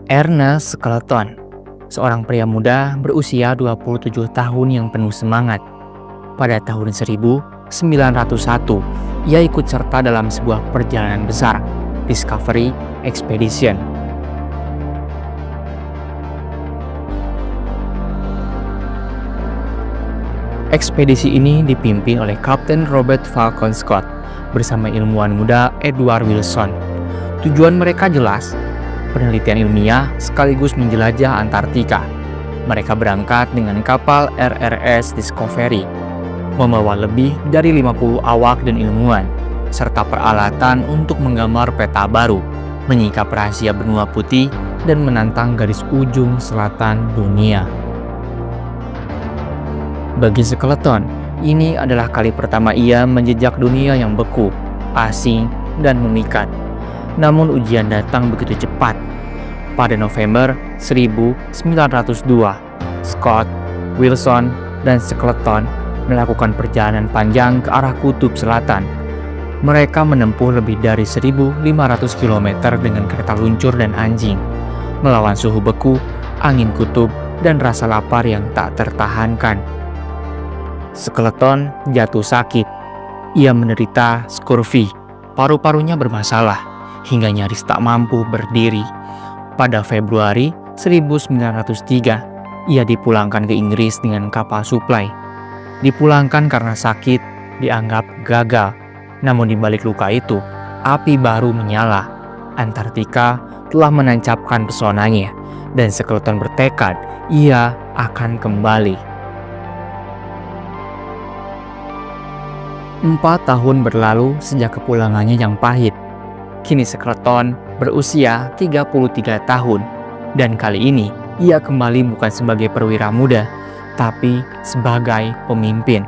Ernest Shackleton, seorang pria muda berusia 27 tahun yang penuh semangat. Pada tahun 1901, ia ikut serta dalam sebuah perjalanan besar, Discovery Expedition. Ekspedisi ini dipimpin oleh Kapten Robert Falcon Scott bersama ilmuwan muda Edward Wilson. Tujuan mereka jelas, penelitian ilmiah sekaligus menjelajah Antartika. Mereka berangkat dengan kapal RRS Discovery, membawa lebih dari 50 awak dan ilmuwan, serta peralatan untuk menggambar peta baru, menyingkap rahasia benua putih, dan menantang garis ujung selatan dunia. Bagi Shackleton, ini adalah kali pertama ia menjejak dunia yang beku, asing, dan memikat. Namun ujian datang begitu cepat. Pada November 1902, Scott, Wilson, dan Shackleton melakukan perjalanan panjang ke arah kutub selatan. Mereka menempuh lebih dari 1.500 km dengan kereta luncur dan anjing, melawan suhu beku, angin kutub, dan rasa lapar yang tak tertahankan. Shackleton jatuh sakit. Ia menderita scurvy, paru-parunya bermasalah, hingga nyaris tak mampu berdiri. Pada Februari 1903, ia dipulangkan ke Inggris dengan kapal suplai. Dipulangkan karena sakit, dianggap gagal. Namun di balik luka itu, api baru menyala. Antartika telah menancapkan pesonanya, dan Shackleton bertekad ia akan kembali. 4 tahun berlalu sejak kepulangannya yang pahit. Kini Shackleton berusia 33 tahun, dan kali ini ia kembali bukan sebagai perwira muda, tapi sebagai pemimpin.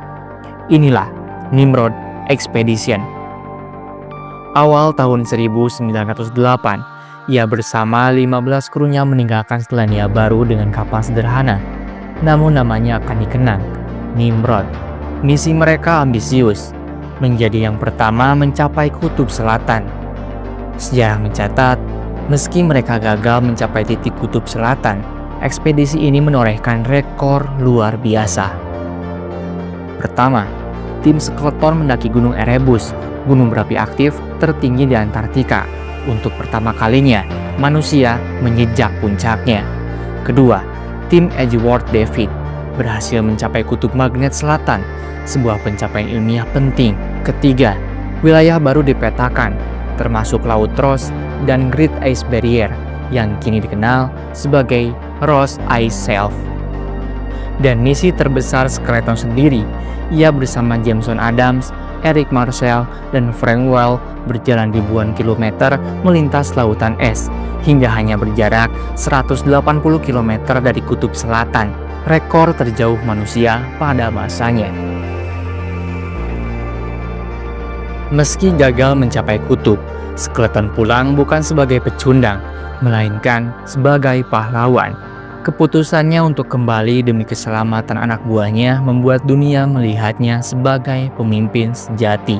Inilah Nimrod Expedition. Awal tahun 1908, ia bersama 15 krunya meninggalkan Selandia Baru dengan kapal sederhana, namun namanya akan dikenang, Nimrod. Misi mereka ambisius, menjadi yang pertama mencapai kutub selatan. Sejarah mencatat, meski mereka gagal mencapai titik kutub selatan, ekspedisi ini menorehkan rekor luar biasa. Pertama, tim Shackleton mendaki Gunung Erebus, gunung berapi aktif tertinggi di Antartika. Untuk pertama kalinya, manusia menjejak puncaknya. Kedua, tim Edgeworth David berhasil mencapai kutub magnet selatan, sebuah pencapaian ilmiah penting. Ketiga, wilayah baru dipetakan, termasuk Laut Ross dan Great Ice Barrier yang kini dikenal sebagai Ross Ice Shelf. Dan misi terbesar Shackleton sendiri, ia bersama Jameson Adams, Eric Marcel, dan Frank Weil berjalan ribuan kilometer melintas lautan es hingga hanya berjarak 180 km dari kutub selatan, rekor terjauh manusia pada masanya. Meski gagal mencapai kutub, Shackleton pulang bukan sebagai pecundang, melainkan sebagai pahlawan. Keputusannya untuk kembali demi keselamatan anak buahnya membuat dunia melihatnya sebagai pemimpin sejati.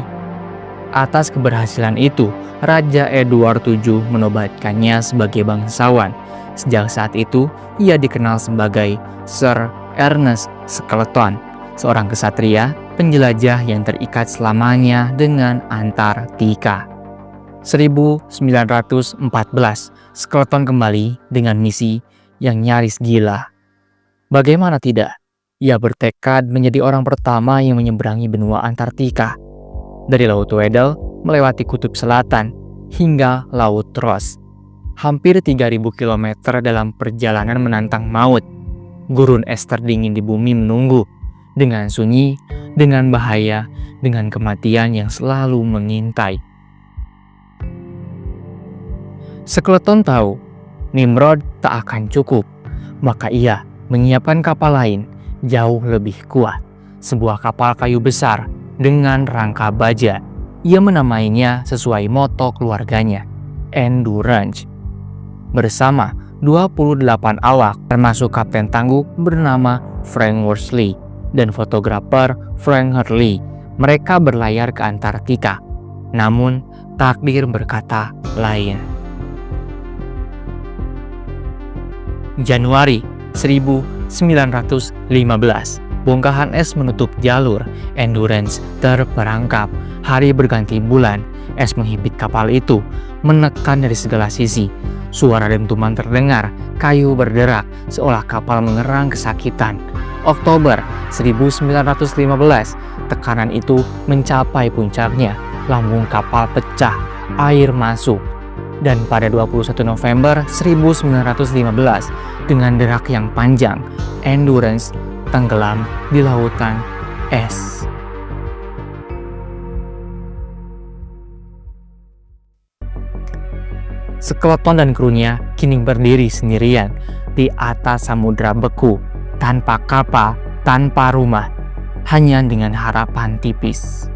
Atas keberhasilan itu, Raja Edward VII menobatkannya sebagai bangsawan. Sejak saat itu, ia dikenal sebagai Sir Ernest Shackleton, seorang kesatria penjelajah yang terikat selamanya dengan Antartika. 1914, Shackleton kembali dengan misi yang nyaris gila. Bagaimana tidak? Ia bertekad menjadi orang pertama yang menyeberangi benua Antartika. Dari Laut Weddell melewati kutub selatan hingga Laut Ross. Hampir 3.000 km dalam perjalanan menantang maut. Gurun es terdingin di bumi menunggu, dengan sunyi, dengan bahaya, dengan kematian yang selalu mengintai. Shackleton tahu Nimrod tak akan cukup, maka ia menyiapkan kapal lain jauh lebih kuat, sebuah kapal kayu besar dengan rangka baja. Ia menamainya sesuai moto keluarganya, Endurance. Bersama 28 awak, termasuk kapten tangguh bernama Frank Worsley dan fotografer Frank Hurley, mereka berlayar ke Antartika. Namun, takdir berkata lain. Januari 1915, bongkahan es menutup jalur, Endurance terperangkap. Hari berganti bulan, es menghibit kapal itu, menekan dari segala sisi. Suara dentuman terdengar, kayu berderak, seolah kapal mengerang kesakitan. Oktober 1915, tekanan itu mencapai puncaknya. Lambung kapal pecah, air masuk. Dan pada 21 November 1915, dengan derak yang panjang, Endurance tenggelam di lautan es. Skeleton dan krunya kini berdiri sendirian di atas samudra beku, tanpa kapal, tanpa rumah, hanya dengan harapan tipis.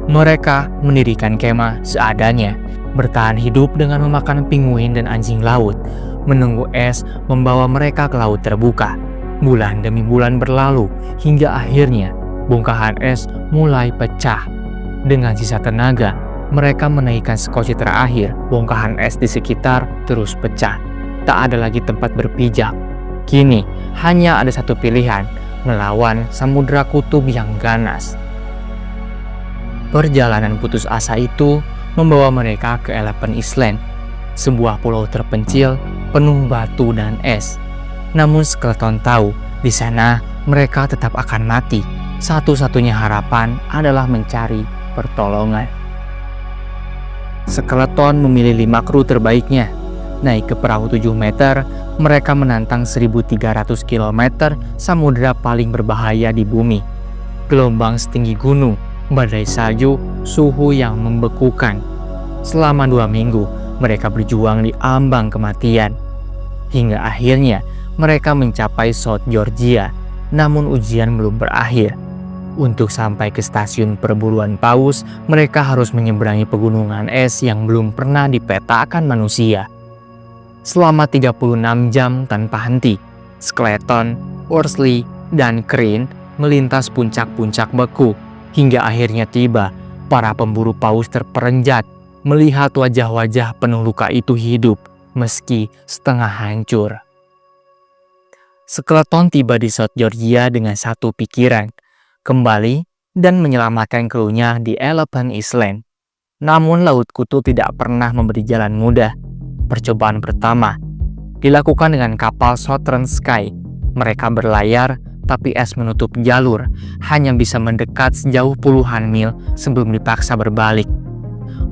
Mereka mendirikan kemah seadanya, bertahan hidup dengan memakan pinguin dan anjing laut, menunggu es membawa mereka ke laut terbuka. Bulan demi bulan berlalu, hingga akhirnya bongkahan es mulai pecah. Dengan sisa tenaga, mereka menaikkan skoci terakhir. Bongkahan es di sekitar terus pecah. Tak ada lagi tempat berpijak. Kini hanya ada satu pilihan, melawan samudra kutub yang ganas. Perjalanan putus asa itu membawa mereka ke Elephant Island, sebuah pulau terpencil penuh batu dan es. Namun Skeleton tahu, di sana mereka tetap akan mati. Satu-satunya harapan adalah mencari pertolongan. Skeleton memilih 5 kru terbaiknya. Naik ke perahu 7 meter, mereka menantang 1.300 km samudra paling berbahaya di bumi. Gelombang setinggi gunung, badai salju, suhu yang membekukan. Selama 2 minggu, mereka berjuang di ambang kematian. Hingga akhirnya, mereka mencapai South Georgia. Namun ujian belum berakhir. Untuk sampai ke stasiun perburuan paus, mereka harus menyeberangi pegunungan es yang belum pernah dipetakan manusia. Selama 36 jam tanpa henti, Skeleton, Worsley, dan Crane melintas puncak-puncak beku. Hingga akhirnya tiba, para pemburu paus terperenjat melihat wajah-wajah penuh luka itu hidup, meski setengah hancur. Skeleton tiba di South Georgia dengan satu pikiran, kembali dan menyelamatkan krunya di Elephant Island. Namun Laut Kutu tidak pernah memberi jalan mudah. Percobaan pertama dilakukan dengan kapal Southern Sky. Mereka berlayar, tapi es menutup jalur, hanya bisa mendekat sejauh puluhan mil sebelum dipaksa berbalik.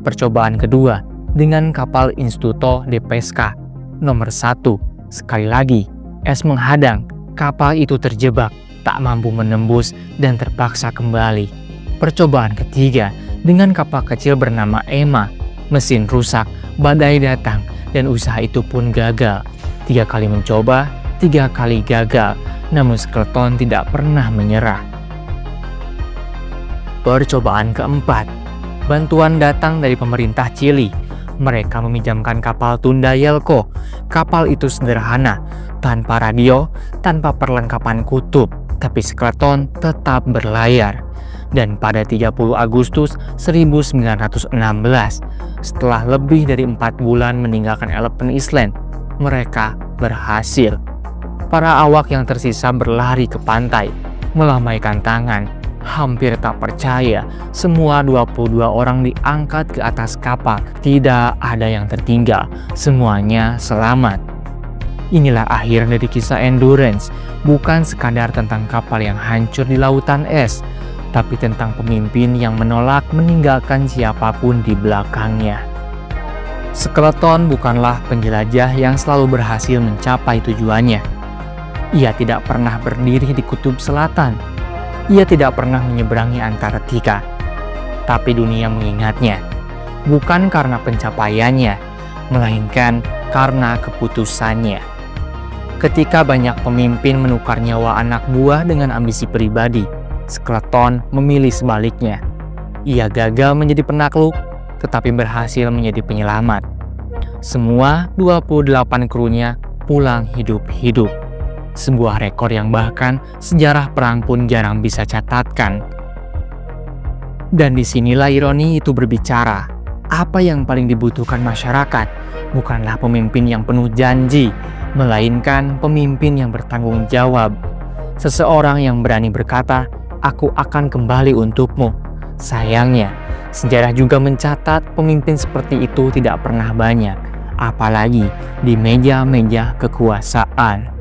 Percobaan kedua dengan kapal Instituto de Pesca nomor 1. Sekali lagi, es menghadang, kapal itu terjebak, tak mampu menembus dan terpaksa kembali. Percobaan ketiga dengan kapal kecil bernama Emma, mesin rusak, badai datang, dan usaha itu pun gagal. 3 kali mencoba, 3 kali gagal. Namun Skeleton tidak pernah menyerah. Percobaan keempat, bantuan datang dari pemerintah Chili. Mereka meminjamkan kapal Tunda Yelko. Kapal itu sederhana, tanpa radio, tanpa perlengkapan kutub, tapi Skeleton tetap berlayar. Dan pada 30 Agustus 1916, setelah lebih dari 4 bulan meninggalkan Elephant Island, mereka berhasil. Para awak yang tersisa berlari ke pantai, melambaikan tangan, hampir tak percaya. Semua 22 orang diangkat ke atas kapal, tidak ada yang tertinggal, semuanya selamat. Inilah akhir dari kisah Endurance, bukan sekadar tentang kapal yang hancur di lautan es, tapi tentang pemimpin yang menolak meninggalkan siapapun di belakangnya. Skeleton bukanlah penjelajah yang selalu berhasil mencapai tujuannya. Ia tidak pernah berdiri di kutub selatan. Ia tidak pernah menyeberangi Antartika. Tapi dunia mengingatnya, bukan karena pencapaiannya, melainkan karena keputusannya. Ketika banyak pemimpin menukar nyawa anak buah dengan ambisi pribadi, Skeleton memilih sebaliknya. Ia gagal menjadi penakluk, tetapi berhasil menjadi penyelamat. Semua 28 krunya pulang hidup-hidup. Sebuah rekor yang bahkan sejarah perang pun jarang bisa catatkan. Dan disinilah ironi itu berbicara. Apa yang paling dibutuhkan masyarakat bukanlah pemimpin yang penuh janji, melainkan pemimpin yang bertanggung jawab. Seseorang yang berani berkata, "Aku akan kembali untukmu." Sayangnya, sejarah juga mencatat pemimpin seperti itu tidak pernah banyak, apalagi di meja-meja kekuasaan.